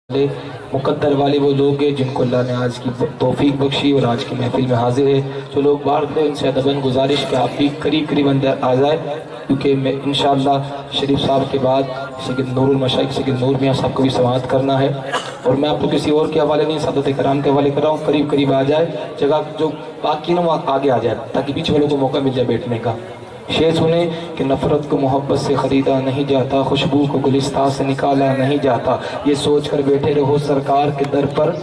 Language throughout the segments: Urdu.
مقدر والے وہ لوگ ہیں جن کو اللہ نے آج کی توفیق بخشی اور آج کی محفل میں حاضر ہے. جو لوگ باہر کھڑے ان سے ادباً گزارش کہ آپ بھی قریب اندر آ جائے، کیونکہ میں انشاءاللہ شریف صاحب کے بعد سید نور المشائخ سید نور میاں صاحب کو بھی سماعت کرنا ہے. اور میں آپ کو کسی اور کے حوالے نہیں، سادات کرام کے حوالے کر رہا ہوں. قریب آ جائے، جگہ جو باقی نہ وہاں آگے آ جائے تاکہ پیچھے والوں کو موقع مل جائے بیٹھنے کا. شعر سنیں کہ نفرت کو محبت سے خریدا نہیں جاتا، خوشبو کو گلستہ سے نکالا نہیں جاتا. یہ سوچ کر بیٹھے رہو سرکار کے در پر،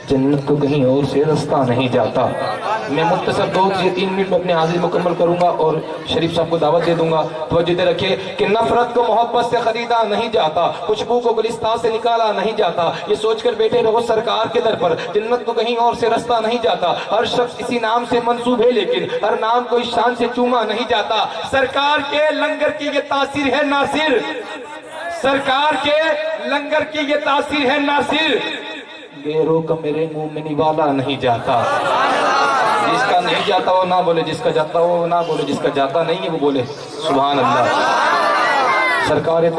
جنت کو کہیں اور سے رستہ نہیں جاتا. میں مختصر 2 سے 3 منٹ میں اپنے حاضری مکمل کروں گا اور شریف صاحب کو دعوت دے دوں گا. توجہ دے رکھے کہ نفرت کو محبت سے خریدا نہیں جاتا، خوشبو کو گلستہ سے نکالا نہیں جاتا. یہ سوچ کر بیٹھے رہو سرکار کے در پر، جنت کو کہیں اور سے رستہ نہیں جاتا. ہر شخص اسی نام سے منسوب ہے لیکن ہر نام کو اس شان سے چوما نہیں جاتا. سرکار کے لنگر کی یہ تاثیر ہے ناصر، سرکار کے لنگر کی یہ تاثیر ہے ناصر. غیروں کا میرے منہ میں نوالا نہیں جاتا. جس کا نہیں جاتا وہ نہ بولے، جس کا جاتا وہ نہ بولے، جس کا جاتا نہیں ہے وہ بولے سبحان اللہ. سرکار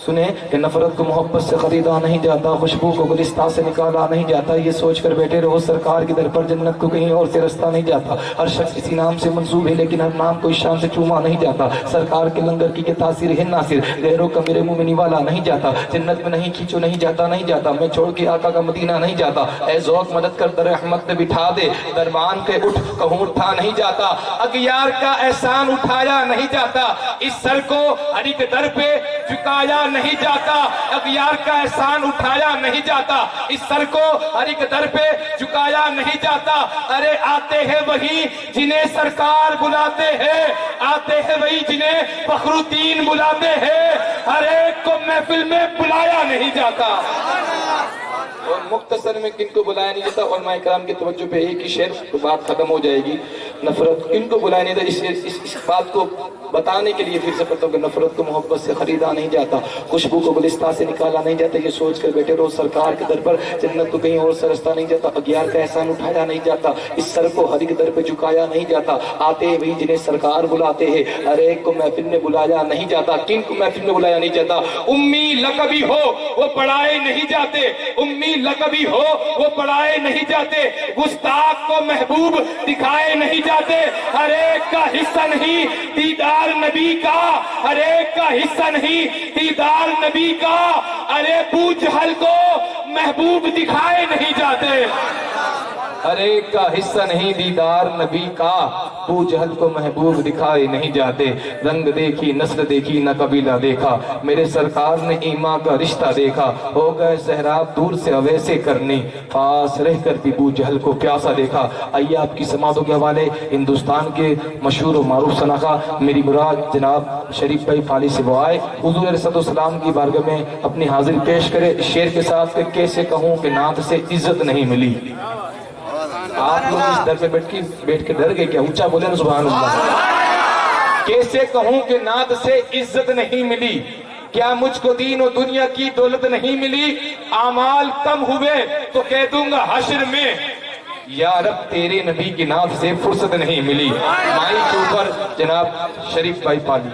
سنیں کہ نفرت کو محبت سے خریدا نہیں جاتا، خوشبو کو گلستہ سے نکالا نہیں جاتا. یہ سوچ کر بیٹھے رہو سرکار کی در پر، جنت کو کہیں اور سے رستہ نہیں جاتا. ہر شخص اسی نام سے منسوب ہے لیکن ہر نام کو اس شان سے چوما نہیں جاتا. سرکار کے لنگر کی یہ تاثیر ہے ناصر، غیروں کا میرے منہ میں نوالا نہیں جاتا. جنت میں نہیں کھینچو نہیں جاتا نہیں جاتا، میں چھوڑ کے آقا کا مدینہ نہیں جاتا. اے ذوق مدد کر در رحمت پہ بٹھا دے، دربان کے اٹھ کہوں اٹھا نہیں جاتا. اغیار کا احسان اٹھایا نہیں جاتا، اس سر کو ہر ایک در پہ جھکایا نہیں جاتا. اغیار کا احسان اٹھایا نہیں جاتا، اس سر کو ہر ایک در پہ جھکایا نہیں جاتا. ارے آتے ہیں وہی جنہیں سرکار بلاتے ہیں، آتے ہیں وہی جنہیں فخر الدین بلاتے ہیں. ہر ایک کو محفل میں بلایا نہیں جاتا. اور مختصر میں کن کو بلایا نہیں جاتا، علماء کرام کی توجہ پہ ایک ہی شعر تو بات ختم ہو جائے گی. نفرت کن کو بلایا نہیں جاتا، اس بات کو بتانے کے لیے پھر سے پڑھتا ہوں کہ نفرت کو محبت سے خریدا نہیں جاتا، خوشبو کو گلستہ سے نکالا نہیں جاتا. یہ سوچ کر بیٹھے رہو سرکار کے در پر، جنت کو کہیں اور سے رستہ نہیں جاتا. اغیار کا احسان اٹھایا نہیں جاتا، اس سر کو ہر ایک در پہ جھکایا نہیں جاتا. آتے ہیں وہی جنہیں سرکار بلاتے ہیں، ہر ایک کو محفل میں بلایا نہیں جاتا. کن کو محفل میں بلایا نہیں جاتا؟ امی لقبی ہو وہ پڑھائے نہیں جاتے، امی لقبی ہو وہ پڑھائے نہیں جاتے. گستاخ کو محبوب دکھائے نہیں جاتے. ہر ایک کا حصہ نہیں دیدار نبی کا، ہر ایک کا حصہ نہیں دیدار نبی کا. ارے ابو جہل کو محبوب دکھائے نہیں جاتے، ہر ایک کا حصہ نہیں دیدار نبی کا. ابو جہل کو محبوب دکھائے نہیں جاتے. رنگ دیکھی نسل دیکھی نہ قبیلہ دیکھا، میرے سرکار نے ایمان کا رشتہ دیکھا. ہو گئے سہراب دور سے اویسے کرنی، پاس رہ کر بھی ابو جہل کو پیاسا دیکھا. آئیے آپ کی سماعتوں کے حوالے ہندوستان کے مشہور و معروف صنعہ میری مراد جناب شریف بھائی فالی سے وہ آئے، حضور علیہ السلام کی بارگاہ میں اپنی حاضری پیش کرے شعر کے ساتھ کہ کیسے کہوں کہ نعت سے عزت نہیں ملی. آپ لوگ اس در پہ بیٹھ کے ڈر گئے کیا؟ اونچا بولے نا سبحان اللہ. کیسے کہوں کہ نعت سے عزت نہیں ملی، کیا مجھ کو دین و دنیا کی دولت نہیں ملی. اعمال کم ہوئے تو کہہ دوں گا حشر میں، یا رب تیرے نبی کی نعت سے فرصت نہیں ملی. مائی کے اوپر جناب شریف بھائی پالی.